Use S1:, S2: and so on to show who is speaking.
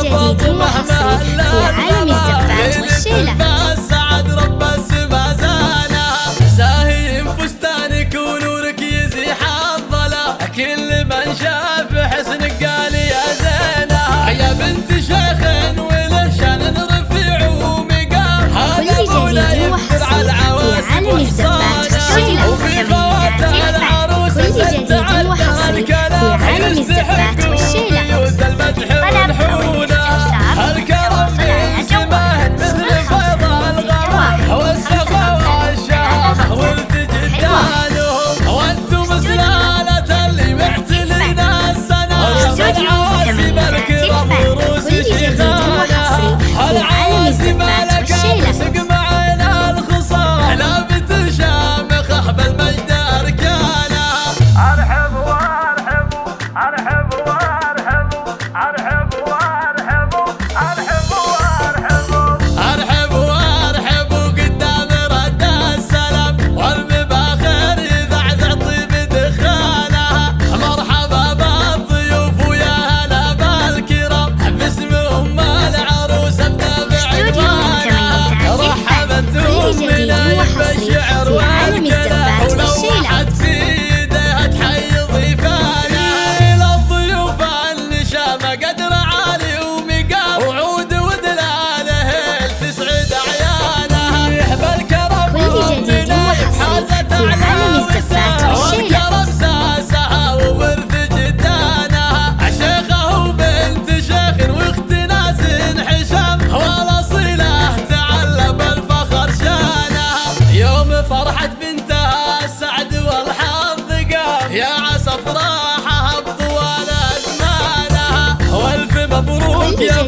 S1: فاطمة
S2: وحصري في عالم الزفات والشيلة.
S1: سعد رب السما زانها، زاهي فستانك ونورك يزيح الظلا، كل من شاف حسنك قال يا زينها. يا بنت شيخ وله شان رفيع ومقام، هذا مولاي يقدر على العواسف والصالة، وفي فواتها العروس تتعدى الكلام،
S2: عالم الزفات والشيلة.
S1: بيوت المدح والحولة، الكرم من سماه مثل فيض الغرام، والسخاء والشهامة ولد جدانهم، وانتم سلالة اللي معتلين السنة، العواسم الكرام وروس شيخانها، العواسم الكرام سق معنا الخصام، لا بتشامخ احب المجد اركانها.
S3: ارحبوا وارحبوا ارحبوا وارحبوا ارحبوا وارحبوا ارحبوا وارحبوا
S1: ارحبوا وارحبوا قدام رد السلام، والمباخر يذعذع طيب دخانها، مرحبا بالضيوف ويا هلا بالكرام، باسمهم العروس بدافع عنوانها، رحبت امنا بالشعر والكلام، ولوحت في يديها تحيي ضيفانا، للضيوف النشامة قدر عالي ومقام، وعود ودلاله تسعد عيانها، يحب الكرم والضنايف حازت على
S2: الزفات والشيلة.
S1: والكرم ساسها وورث جدانها، شيخه وبنت شيخ واخت ناس حشام، والاصيله تعلم الفخر شانها، يوم فرحة بنتها السعد والحظ قام، يا عسى افراحها بطوال ازمانها، والف مبروك يا